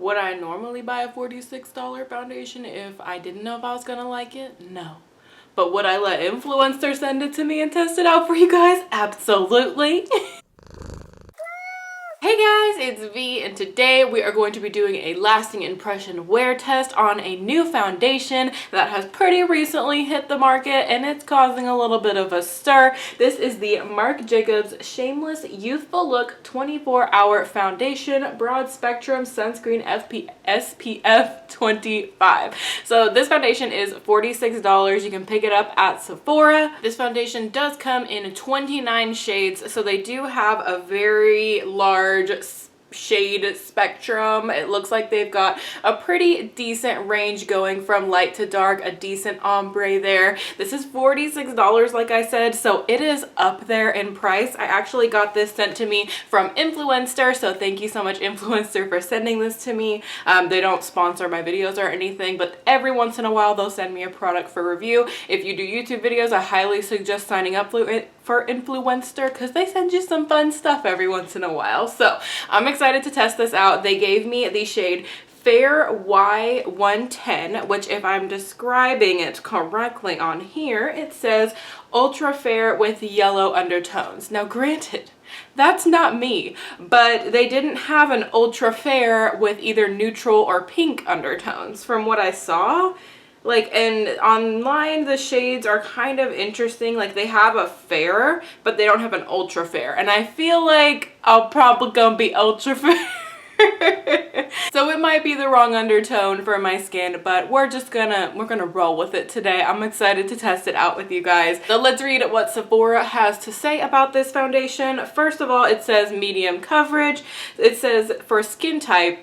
Would I normally buy a $46 foundation if I didn't know if I was gonna like it? No. But would I let Influenster send it to me and test it out for you guys? Absolutely. Hey guys, it's V, and today we are going to be doing a lasting impression wear test on a new foundation that has pretty recently hit the market and it's causing a little bit of a stir. This is the Marc Shameless Youthful Look 24-Hour Foundation Broad Spectrum Sunscreen SPF 25. So this foundation is $46. You can pick it up at Sephora. This foundation does come in 29 shades, so they do have a very large shade spectrum. It looks like they've got a pretty decent range going from light to dark, a decent ombre there. This is $46 like I said, so it is up there in price. I actually got this sent to me from Influenster, so thank you so much Influencer for sending this to me. They don't sponsor my videos or anything, but every once in a while they'll send me a product for review. If you do YouTube videos, I highly suggest signing up for Influencer because they send you some fun stuff every once in a while. So I'm excited to test this out. They gave me the shade Fair Y110, which if I'm describing it correctly on here, it says ultra fair with yellow undertones. Now granted, that's not me, but they didn't have an ultra fair with either neutral or pink undertones from what I saw. Like, and online the shades are kind of interesting. Like, they have a fair, but they don't have an ultra fair. And I feel like I'll probably gonna be ultra fair. So it might be the wrong undertone for my skin, but we're gonna roll with it today. I'm excited to test it out with you guys. So let's read what Sephora has to say about this foundation. First of all, it says medium coverage. It says for skin type,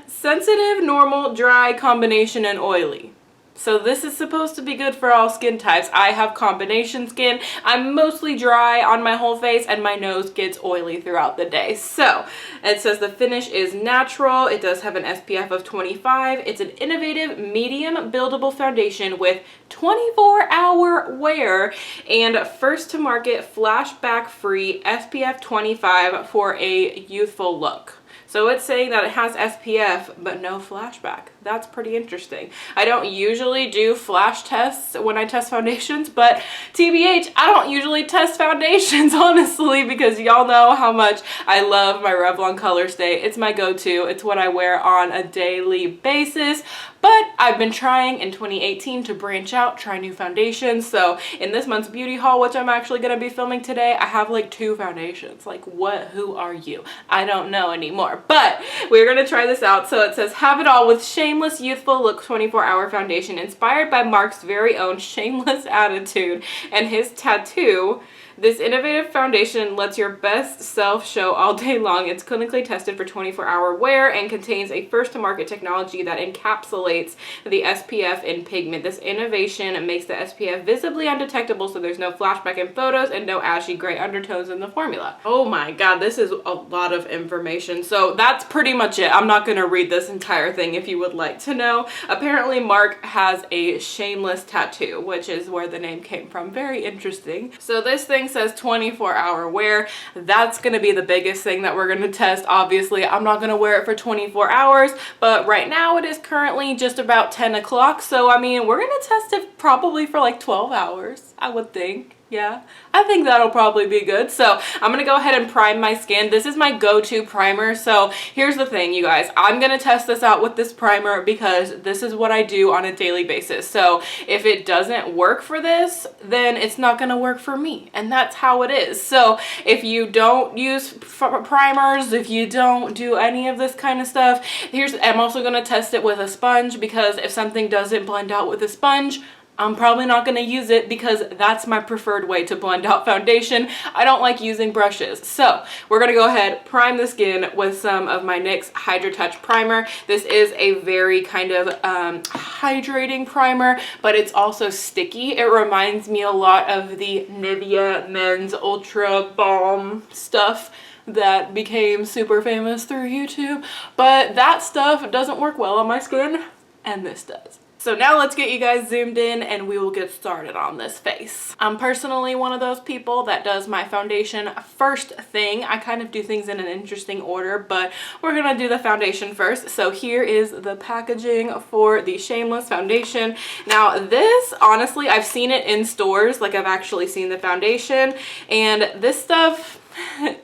sensitive, normal, dry, combination, and oily. So this is supposed to be good for all skin types. I have combination skin. I'm mostly dry on my whole face and my nose gets oily throughout the day. So it says the finish is natural. It does have an SPF of 25. It's an innovative medium buildable foundation with 24-hour wear and first to market flashback free SPF 25 for a youthful look. So it's saying that it has SPF, but no flashback. That's pretty interesting. I don't usually do flash tests when I test foundations, but TBH, I don't usually test foundations, honestly, because y'all know how much I love my Revlon Color Stay. It's my go-to. It's what I wear on a daily basis. But I've been trying in 2018 to branch out, try new foundations. So in this month's beauty haul, which I'm actually going to be filming today, I have like 2 foundations. Like what? Who are you? I don't know anymore. But we're going to try this out. So it says, have it all with Shameless Youthful Look 24-Hour Foundation, inspired by Marc's very own shameless attitude and his tattoo. This innovative foundation lets your best self show all day long. It's clinically tested for 24-hour wear and contains a first-to-market technology that encapsulates the SPF in pigment. This innovation makes the SPF visibly undetectable, so there's no flashback in photos and no ashy gray undertones in the formula. Oh my god, this is a lot of information. So that's pretty much it. I'm not going to read this entire thing if you would like to know. Apparently, Marc has a shameless tattoo, which is where the name came from. Very interesting. So this thing says 24-hour wear. That's gonna be the biggest thing that we're gonna test. Obviously, I'm not gonna wear it for 24 hours, but right now it is currently just about 10 o'clock. So, I mean, we're gonna test it probably for like 12 hours, I would think. Yeah, I think that'll probably be good. So I'm gonna go ahead and prime my skin. This is my go-to primer. So here's the thing, you guys. I'm gonna test this out with this primer because this is what I do on a daily basis. So if it doesn't work for this, then it's not gonna work for me. And that's how it is. So if you don't use primers, if you don't do any of this kind of stuff, I'm also gonna test it with a sponge because if something doesn't blend out with a sponge, I'm probably not going to use it because that's my preferred way to blend out foundation. I don't like using brushes. So we're going to go ahead, prime the skin with some of my NYX Hydra Touch Primer. This is a very kind of hydrating primer, but it's also sticky. It reminds me a lot of the Nivea Men's Ultra Balm stuff that became super famous through YouTube. But that stuff doesn't work well on my skin, and this does. So now let's get you guys zoomed in and we will get started on this face. I'm personally one of those people that does my foundation first thing. I kind of do things in an interesting order, but we're gonna do the foundation first. So here is the packaging for the Shameless foundation. Now this, honestly, I've seen it in stores, like I've actually seen the foundation, and this stuff,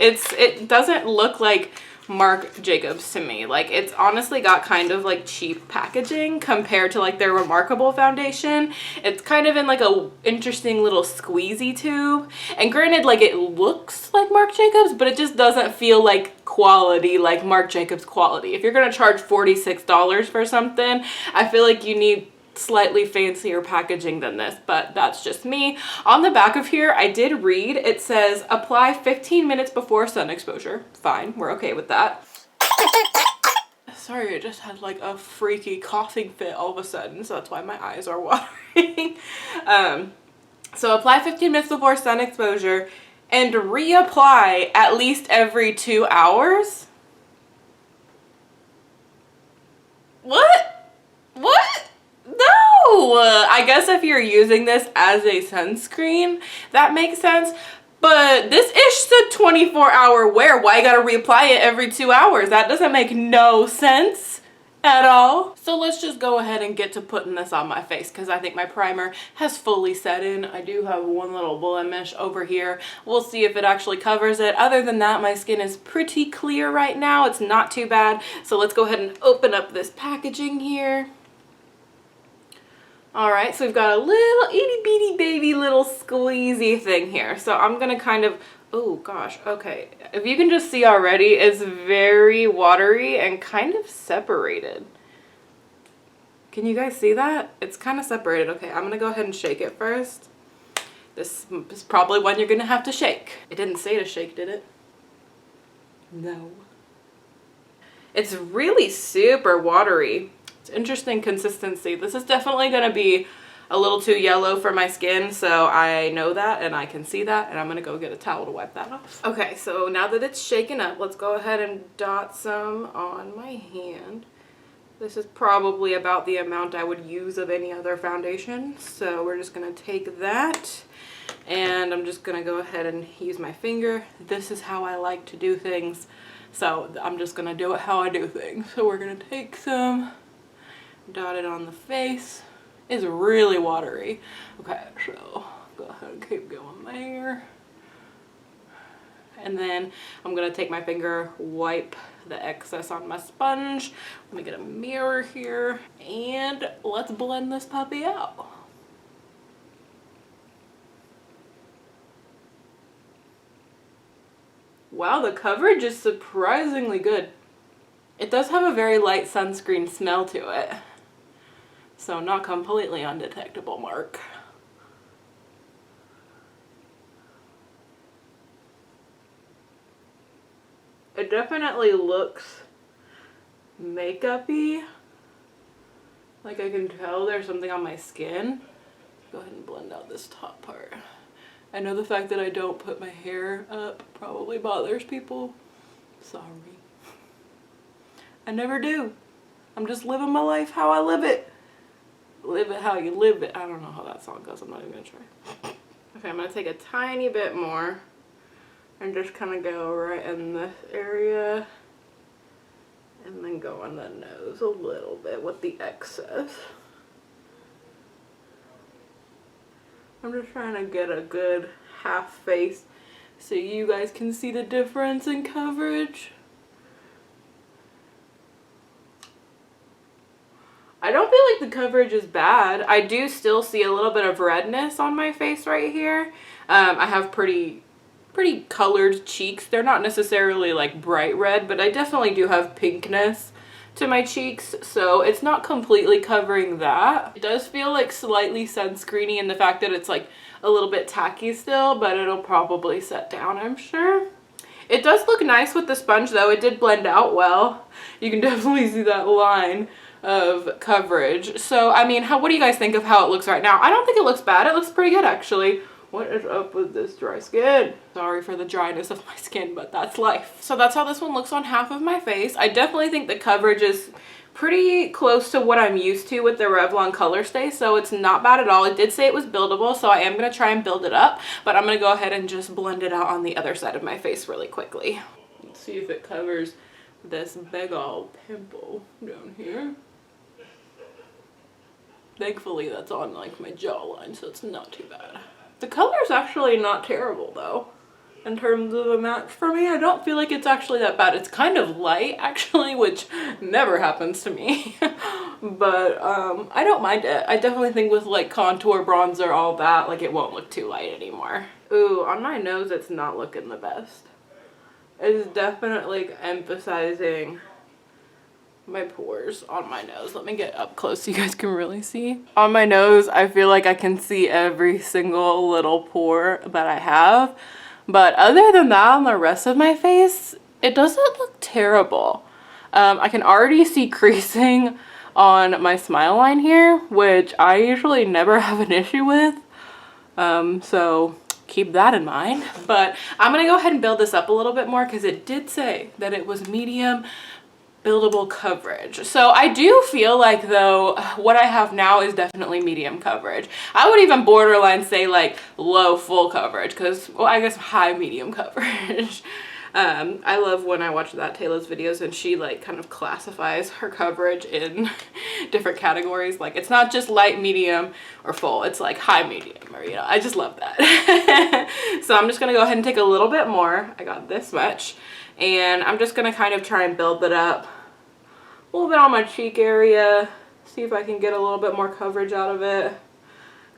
it doesn't look like Marc Jacobs to me. Like, it's honestly got kind of like cheap packaging compared to like their Remarkable foundation. It's kind of in like a interesting little squeezy tube, and granted, like, it looks like Marc Jacobs, but it just doesn't feel like quality, like Marc Jacobs quality. If you're gonna charge $46 for something, I feel like you need slightly fancier packaging than this, but that's just me. On the back of here, I did read, it says apply 15 minutes before sun exposure. Fine, we're okay with that. Sorry, I just had like a freaky coughing fit all of a sudden, so that's why my eyes are watering. So apply 15 minutes before sun exposure and reapply at least every 2 hours. What? What? No! I guess if you're using this as a sunscreen, that makes sense. But this ish said 24-hour wear. Why you gotta reapply it every 2 hours? That doesn't make no sense at all. So let's just go ahead and get to putting this on my face because I think my primer has fully set in. I do have one little blemish over here. We'll see if it actually covers it. Other than that, my skin is pretty clear right now. It's not too bad. So let's go ahead and open up this packaging here. All right, so we've got a little itty bitty baby little squeezy thing here. So I'm gonna kind of, oh gosh, okay. If you can just see already, it's very watery and kind of separated. Can you guys see that? It's kind of separated. Okay, I'm gonna go ahead and shake it first. This is probably one you're gonna have to shake. It didn't say to shake, did it? No. It's really super watery. Interesting consistency. This is definitely going to be a little too yellow for my skin, so I know that and I can see that, and I'm going to go get a towel to wipe that off. Okay, so now that it's shaken up, let's go ahead and dot some on my hand. This is probably about the amount I would use of any other foundation, so we're just going to take that and I'm just going to go ahead and use my finger. This is how I like to do things, so I'm just going to do it how I do things. So we're going to take some, dot it on the face. It's really watery. Okay, so go ahead and keep going there. And then I'm gonna take my finger, wipe the excess on my sponge. Let me get a mirror here and let's blend this puppy out. Wow, the coverage is surprisingly good. It does have a very light sunscreen smell to it. So not completely undetectable, Marc. It definitely looks makeup-y. Like I can tell there's something on my skin. Go ahead and blend out this top part. I know the fact that I don't put my hair up probably bothers people. Sorry. I never do. I'm just living my life how I live it. Live it how you live it. I don't know how that song goes. I'm not even gonna try. Okay, I'm gonna take a tiny bit more and just kind of go right in this area and then go on the nose a little bit with the excess. I'm just trying to get a good half face so you guys can see the difference in coverage. I don't feel like the coverage is bad. I do still see a little bit of redness on my face right here. I have pretty colored cheeks. They're not necessarily like bright red, but I definitely do have pinkness to my cheeks, so it's not completely covering that. It does feel like slightly sunscreeny in the fact that it's like a little bit tacky still, but it'll probably set down, I'm sure. It does look nice with the sponge though. It did blend out well. You can definitely see that line of coverage. So I mean, what do you guys think of how it looks right now? I don't think it looks bad. It looks pretty good actually. What is up with this dry skin? Sorry for the dryness of my skin, but that's life. So that's how this one looks on half of my face. I definitely think the coverage is pretty close to what I'm used to with the Revlon Color Stay, so it's not bad at all. It did say it was buildable, so I am going to try and build it up, but I'm going to go ahead and just blend it out on the other side of my face really quickly. Let's see if it covers this big old pimple down here. Thankfully that's on like my jawline, so it's not too bad. The color is actually not terrible though. In terms of a match for me, I don't feel like it's actually that bad. It's kind of light actually, which never happens to me. But I don't mind it. I definitely think with like contour, bronzer, all that, like it won't look too light anymore. Ooh, on my nose it's not looking the best. It's definitely emphasizing my pores on my nose. Let me get up close so you guys can really see. On my nose, I feel like I can see every single little pore that I have. But other than that, on the rest of my face, it doesn't look terrible. I can already see creasing on my smile line here, which I usually never have an issue with. So keep that in mind. But I'm gonna go ahead and build this up a little bit more because it did say that it was medium buildable coverage. So I do feel like though what I have now is definitely medium coverage. I would even borderline say like low full coverage because, well, I guess high medium coverage. I love when I watch that Taylor's videos and she like kind of classifies her coverage in different categories. Like it's not just light, medium, or full. It's like high, medium, or you know, I just love that. So I'm just gonna go ahead and take a little bit more. I got this much. And I'm just gonna kind of try and build it up a little bit on my cheek area. See if I can get a little bit more coverage out of it.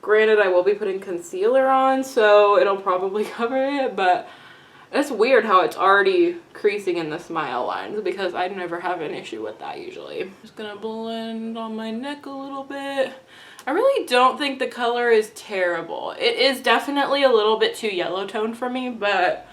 Granted, I will be putting concealer on, so it'll probably cover it, but it's weird how it's already creasing in the smile lines because I never have an issue with that usually. Just gonna blend on my neck a little bit. I really don't think the color is terrible. It is definitely a little bit too yellow toned for me, but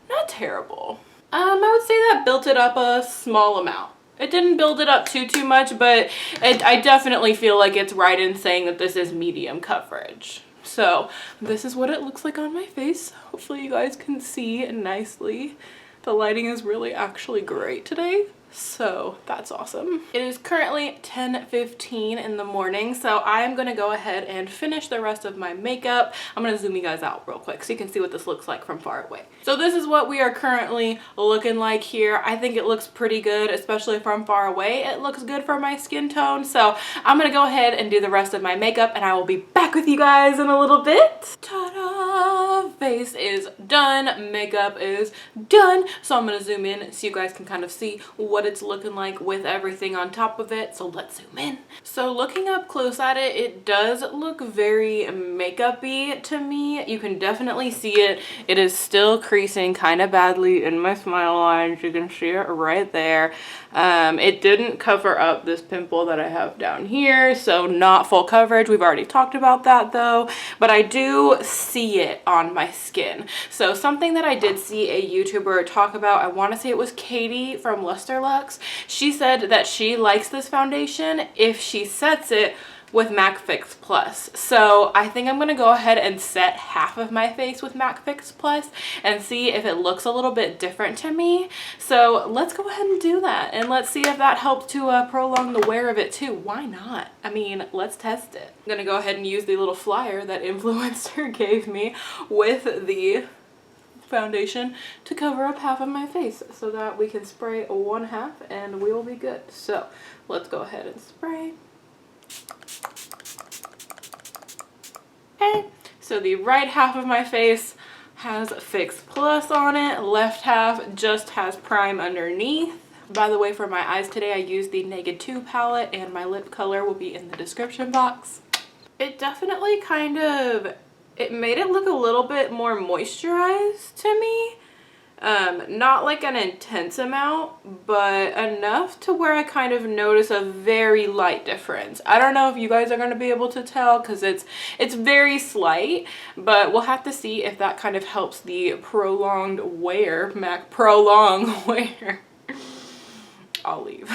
not terrible. I would say that built it up a small amount. It didn't build it up too much, but I definitely feel like it's right in saying that this is medium coverage. So this is what it looks like on my face. Hopefully you guys can see nicely. The lighting is really actually great today. So that's awesome. It is currently 10:15 in the morning, so I am gonna go ahead and finish the rest of my makeup. I'm gonna zoom you guys out real quick so you can see what this looks like from far away. So this is what we are currently looking like here. I think it looks pretty good, especially from far away. It looks good for my skin tone, so I'm gonna go ahead and do the rest of my makeup and I will be back with you guys in a little bit. Ta-da! Face is done, makeup is done. So I'm gonna zoom in so you guys can kind of see what it's looking like with everything on top of it. So let's zoom in. So looking up close at it, it does look very makeup-y to me. You can definitely see it. It is still creasing kind of badly in my smile lines. You can see it right there. It didn't cover up this pimple that I have down here, so not full coverage. We've already talked about that though, but I do see it on my skin. So something that I did see a YouTuber talk about, I want to say it was Katie from Luster Lux. She said that she likes this foundation if she sets it with MAC Fix Plus. So I think I'm gonna go ahead and set half of my face with MAC Fix Plus and see if it looks a little bit different to me. So let's go ahead and do that and let's see if that helps to prolong the wear of it too. Why not? I mean, let's test it. I'm gonna go ahead and use the little flyer that Influenster gave me with the foundation to cover up half of my face so that we can spray one half and we will be good. So let's go ahead and spray. Okay, so the right half of my face has Fix Plus on it, left half just has Prime underneath. By the way, for my eyes today I used the Naked 2 palette and my lip color will be in the description box. It definitely kind of, it made it look a little bit more moisturized to me. Not like an intense amount, but enough to where I kind of notice a very light difference. I don't know if you guys are going to be able to tell because it's very slight, but we'll have to see if that kind of helps the prolonged wear, MAC prolong wear I'll leave.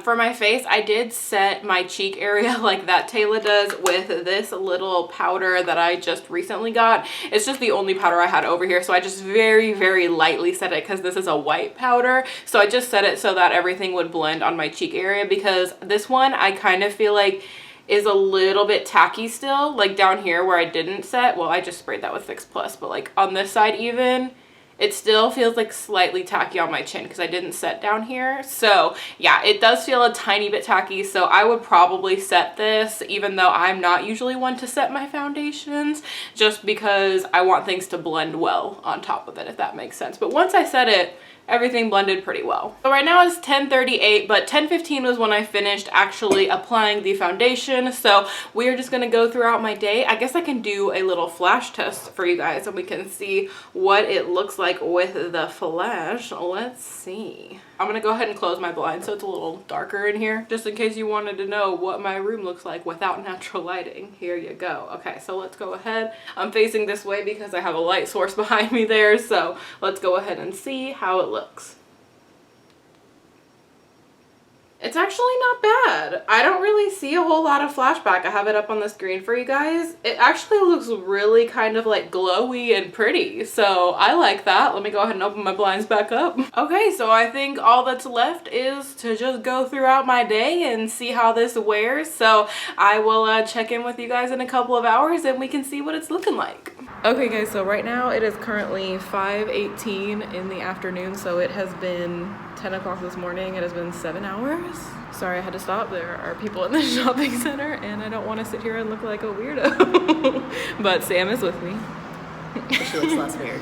For my face, I did set my cheek area like that Taylor does with this little powder that I just recently got. It's just the only powder I had over here, so I just very, very lightly set it because this is a white powder. So I just set it so that everything would blend on my cheek area, because this one I kind of feel like is a little bit tacky still, like down here where I didn't set. Well, I just sprayed that with Fix Plus, but like on this side even, it still feels like slightly tacky on my chin because I didn't set down here. So yeah, it does feel a tiny bit tacky. So I would probably set this, even though I'm not usually one to set my foundations, just because I want things to blend well on top of it, if that makes sense. But once I set it, everything blended pretty well. So right now it's 10:38, but 10:15 was when I finished actually applying the foundation. So we are just gonna go throughout my day. I guess I can do a little flash test for you guys and we can see what it looks like with the flash. Let's see. I'm gonna go ahead and close my blind so it's a little darker in here, just in case you wanted to know what my room looks like without natural lighting. Here you go. Okay, so let's go ahead. I'm facing this way because I have a light source behind me there, so let's go ahead and see how it looks. It's actually not bad. I don't really see a whole lot of flashback. I have it up on the screen for you guys. It actually looks really kind of like glowy and pretty, so I like that. Let me go ahead and open my blinds back up. Okay, so I think all that's left is to just go throughout my day and see how this wears. So I will check in with you guys in a couple of hours and we can see what it's looking like. Okay guys, so right now it is currently 5:18 in the afternoon, so it has been 10 o'clock this morning. It has been 7 hours. Sorry I had to stop. There are people in the shopping center and I don't want to sit here and look like a weirdo. But Sam is with me. She looks less weird.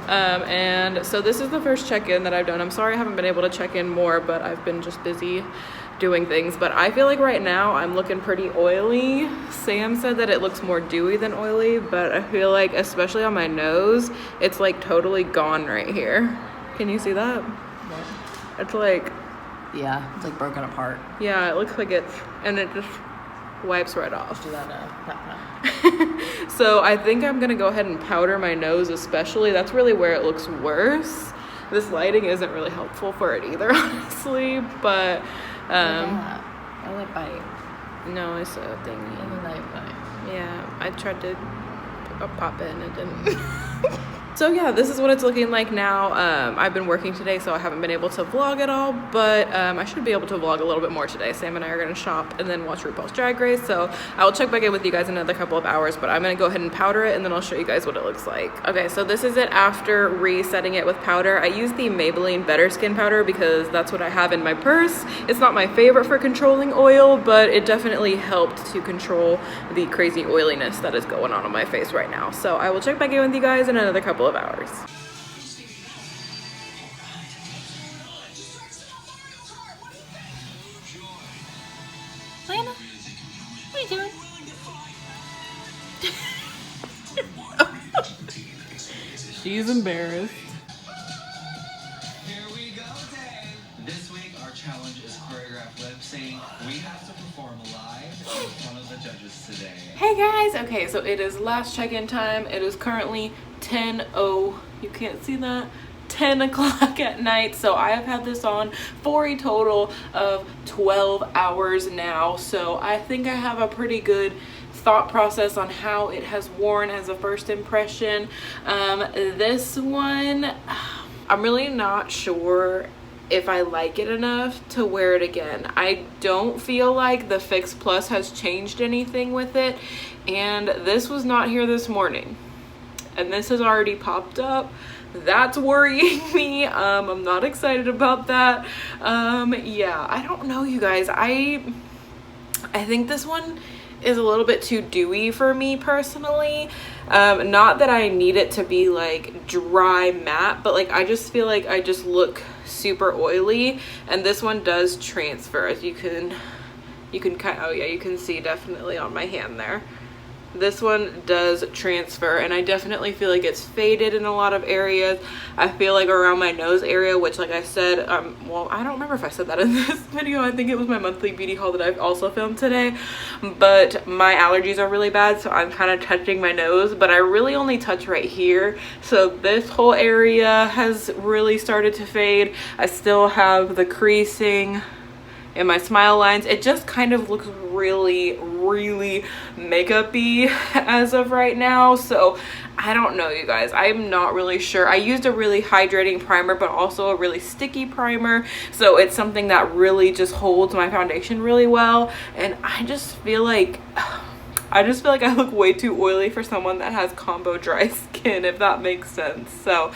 And so this is the first check-in that I've done. I'm sorry I haven't been able to check in more, but I've been just busy doing things. But I feel like right now I'm looking pretty oily. Sam said that it looks more dewy than oily, but I feel like, especially on my nose, it's like totally gone right here. Can you see that? What? It's like, yeah, it's like broken apart. yeah, it looks like it's, and it just wipes right off. Do that now. So I think I'm gonna go ahead and powder my nose especially. That's really where it looks worse. This lighting isn't really helpful for it either, honestly, but I like bite. no, it's a thing. Yeah, I tried to pop it and it didn't. So yeah, this is what it's looking like now. I've been working today, so I haven't been able to vlog at all, but I should be able to vlog a little bit more today. Sam and I are gonna shop and then watch RuPaul's Drag Race, so I will check back in with you guys in another couple of hours, but I'm gonna go ahead and powder it and then I'll show you guys what it looks like. Okay, so this is it after resetting it with powder. I use the Maybelline Better Skin powder because that's what I have in my purse. It's not my favorite for controlling oil, but it definitely helped to control the crazy oiliness that is going on my face right now. So I will check back in with you guys in another couple of hours. Lana, what are you doing? She's embarrassed. Here we go, Dave. This week our challenge is choreographed lip sync. We have to perform live in front of the judges today. Hey guys, okay, so it is last check-in time. It is currently 10:00, you can't see that, 10 o'clock at night. So I have had this on for a total of 12 hours now. So I think I have a pretty good thought process on how it has worn as a first impression. This one, I'm really not sure if I like it enough to wear it again. I don't feel like the Fix Plus has changed anything with it, and this was not here this morning and this has already popped up. That's worrying me. I'm not excited about that. Yeah, I don't know, you guys. I think this one is a little bit too dewy for me personally. Not that I need it to be like dry matte, but like I just feel like I just look super oily, and this one does transfer, as you can kind of, oh yeah, you can see definitely on my hand there. This one does transfer, and I definitely feel like it's faded in a lot of areas. I feel like around my nose area, which like I said, well, I don't remember if I said that in this video. I think it was my monthly beauty haul that I've also filmed today, but my allergies are really bad, so I'm kind of touching my nose, but I really only touch right here. So this whole area has really started to fade. I still have the creasing in my smile lines. It just kind of looks really makeup-y as of right now, so I don't know, you guys. I'm not really sure. I used a really hydrating primer, but also a really sticky primer, so it's something that really just holds my foundation really well, and I just feel like I look way too oily for someone that has combo dry skin, if that makes sense. So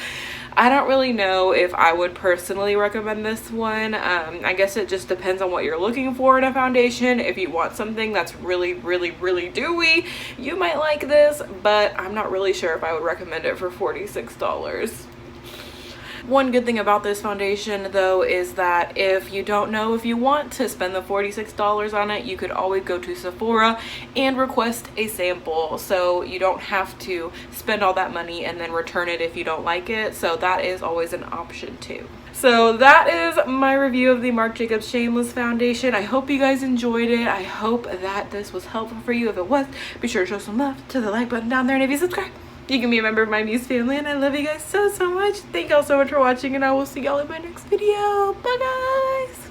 I don't really know if I would personally recommend this one. I guess it just depends on what you're looking for in a foundation. If you want something that's really dewy, you might like this, but I'm not really sure if I would recommend it for $46. One good thing about this foundation though is that if you don't know if you want to spend the $46 on it, you could always go to Sephora and request a sample, so you don't have to spend all that money and then return it if you don't like it. So that is always an option too. So that is my review of the Marc Jacobs Shameless foundation. I hope you guys enjoyed it. I hope that this was helpful for you. If it was, be sure to show some love to the like button down there, and if you subscribe, you can be a member of my Muse family, and I love you guys so much. Thank y'all so much for watching, and I will see y'all in my next video. Bye guys.